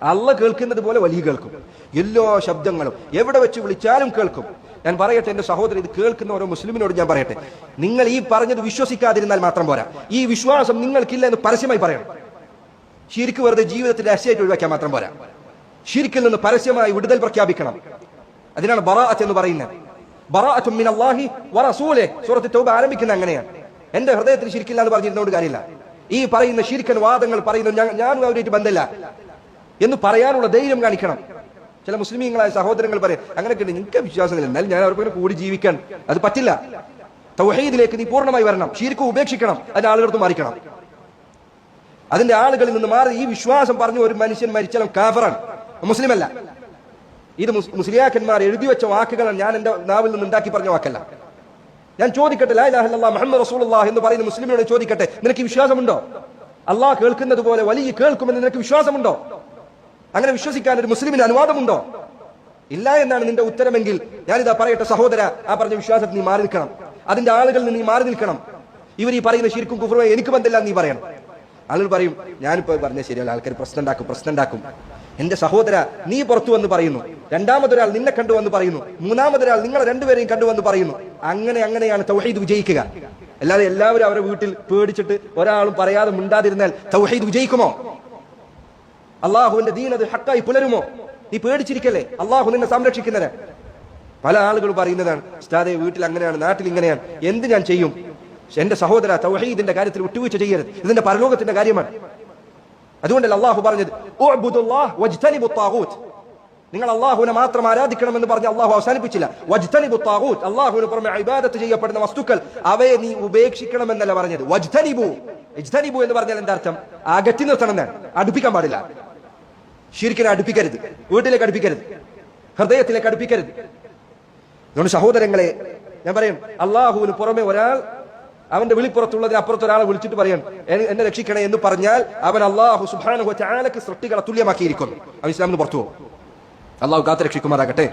അള്ള കേൾക്കുന്നത് പോലെ വലിയ കേൾക്കും. എല്ലാ ശബ്ദങ്ങളും എവിടെ വെച്ച് വിളിച്ചാലും കേൾക്കും. ഞാൻ പറയട്ടെ എന്റെ സഹോദരൻ, ഇത് കേൾക്കുന്ന ഓരോ മുസ്ലിമിനോട് ഞാൻ പറയട്ടെ, നിങ്ങൾ ഈ പറഞ്ഞത് വിശ്വസിക്കാതിരുന്നാൽ മാത്രം പോരാ, ഈ വിശ്വാസം നിങ്ങൾക്കില്ല എന്ന് പരസ്യമായി പറയണം. ശിർക്ക് വെറുതെ ജീവിതത്തിൽ രഹസ്യമായിട്ട് ഒഴിവാക്കാൻ മാത്രം പോരാ, ശിർക്കിൽ നിന്ന് പരസ്യമായി വിടുതൽ പ്രഖ്യാപിക്കണം. അതിനാണ് ബറാഅത്ത് എന്ന് പറയുന്നത്. ബറാഅത്തും മിനല്ലാഹി വറസൂലിഹി സൂറത്തുൽ തൗബ ആരംഭിക്കുന്നത് അങ്ങനെയാണ്. എന്റെ ഹൃദയത്തിൽ ശിർക്കില്ല എന്ന് പറഞ്ഞിരുന്നോണ്ട് കാര്യമില്ല. ഈ പറയുന്ന ശിർക്കൻ വാദങ്ങൾ പറയുന്നത് ഞാനും അവരായിട്ട് ബന്ധമില്ല എന്ന് പറയാനുള്ള ധൈര്യം കാണിക്കണം. ചില മുസ്ലിമീങ്ങളായ സഹോദരങ്ങൾ പറയും, അങ്ങനെയൊക്കെ നിങ്ങൾക്ക് വിശ്വാസമില്ല, എന്നാലും ഞാൻ അവർക്ക് കൂടി ജീവിക്കാൻ അത് പറ്റില്ല. തൗഹീദിലേക്ക് നീ പൂർണ്ണമായി വരണം, ശിർക്ക് ഉപേക്ഷിക്കണം, അതിന്റെ ആളുകൾക്ക് മാറിക്കണം. അതിന്റെ ആളുകളിൽ നിന്ന് മാറി ഈ വിശ്വാസം പറഞ്ഞു ഒരു മനുഷ്യൻ മരിച്ചാലും കാഫറാണ്, മുസ്ലിമല്ല. ഇത് മുസ്ലിയാക്കന്മാർ എഴുതി വെച്ച വാക്കുകളാണ്, ഞാൻ എന്റെ നാവിൽ നിന്ന് ഉണ്ടാക്കി പറഞ്ഞ വാക്കല്ല. ഞാൻ ചോദിക്കട്ടെ, ലാ ഇലാഹ ഇല്ലല്ലാഹ് മുഹമ്മദ് റസൂലുള്ളാഹി എന്ന് പറയുന്ന മുസ്ലിമിനോട് ചോദിക്കട്ടെ, നിനക്ക് വിശ്വാസമുണ്ടോ? അള്ളാഹ് കേൾക്കുന്നത് പോലെ വലിയ കേൾക്കുമെന്ന് നിനക്ക് വിശ്വാസമുണ്ടോ? അങ്ങനെ വിശ്വസിക്കാൻ ഒരു മുസ്ലിമിന് അനുവാദമുണ്ടോ? ഇല്ല എന്നാണ് നിന്റെ ഉത്തരമെങ്കിൽ ഞാനിതാ പറയട്ടെ സഹോദര, ആ പറഞ്ഞ വിശ്വാസത്തിൽ നീ മാറി നിൽക്കണം, അതിന്റെ ആളുകളിൽ നിന്ന് നീ മാറി നിൽക്കണം. ഇവർ ഈ പറയുന്ന ശിർക്കും കുഫ്റും എനിക്ക് ബന്ധമില്ല നീ പറയണം. ആളുകൾ പറയും, ഞാനിപ്പോ പറഞ്ഞ ശരിയല്ല, ആൾക്കാർ പ്രശ്നം ഉണ്ടാക്കും. എന്റെ സഹോദര, നീ പുറത്തു വന്ന് പറയുന്നു, രണ്ടാമതൊരാൾ നിന്നെ കണ്ടുവന്ന് പറയുന്നു, മൂന്നാമതൊരാൾ നിങ്ങളെ രണ്ടുപേരെയും കണ്ടുവന്ന് പറയുന്നു. അങ്ങനെയാണ് തൗഹീദ് വിജയിക്കുക. അല്ലാതെ എല്ലാവരും അവരുടെ വീട്ടിൽ പേടിച്ചിട്ട് ഒരാളും പറയാതെ മിണ്ടാതിരുന്നാൽ തൗഹീദ് വിജയിക്കുമോ? അള്ളാഹുവിന്റെ ദീൻ അത് ഹക്കായി പുലരുമോ? നീ പേടിച്ചിരിക്കല്ലേ, അള്ളാഹു നിന്നെ സംരക്ഷിക്കുന്നവരെ. പല ആളുകളും പറയുന്നതാണ്, ഉസ്താദേ വീട്ടിൽ അങ്ങനെയാണ്, നാട്ടിൽ ഇങ്ങനെയാണ്, എന്ത് ഞാൻ ചെയ്യും? എന്റെ സഹോദര, തൗഹീദിന്റെ കാര്യത്തിൽ വിട്ടുവീഴ്ച ചെയ്യരുത്, ഇതിന്റെ പരലോകത്തിന്റെ കാര്യമാണ്. അതുകൊണ്ടല്ല അള്ളാഹു പറഞ്ഞത്, ഉഅ്ബുദുല്ലാഹ് വജ്തനിബു ത്വാഗൂത്ത്. നിങ്ങൾ അള്ളാഹുവിനെ മാത്രം ആരാധിക്കണമെന്ന് പറഞ്ഞ് അള്ളാഹു അവസാനിപ്പിച്ചില്ല. വജ്തനിബു ത്വാഗൂത്ത്, അള്ളാഹുവിന് പുറമെ ഇബാദത്ത് ചെയ്യപ്പെടുന്ന വസ്തുക്കൾ അവയെ നീ ഉപേക്ഷിക്കണമെന്നല്ല പറഞ്ഞത്. വജ്തനിബു എന്ന് പറഞ്ഞാൽ എന്താ അർത്ഥം? അകറ്റി നിർത്തണം എന്നാണ്, അടുപ്പിക്കാൻ പാടില്ല. ശിർക്കിനെ അടുപ്പിക്കരുത്, വീട്ടിലേക്ക് അടുപ്പിക്കരുത്, ഹൃദയത്തിലേക്ക് അടുപ്പിക്കരുത്. അതുകൊണ്ട് സഹോദരങ്ങളെ ഞാൻ പറയും, അള്ളാഹുവിന് പുറമെ ഒരാൾ അവന്റെ വിളിപ്പുറത്തുള്ളതിന് അപ്പുറത്ത് ഒരാളെ വിളിച്ചിട്ട് പറയാൻ എന്നെ രക്ഷിക്കണേ എന്ന് പറഞ്ഞാൽ അവൻ അള്ളാഹു സുബ്ഹാനഹു വ തആലക്ക് സൃഷ്ടികളെ തുല്യമാക്കിയിരിക്കുന്നു. അവൻ ഇസ്ലാമിന് പുറത്തു പോകും. അള്ളാഹു കാത്ത് രക്ഷിക്കുമാറാകട്ടെ.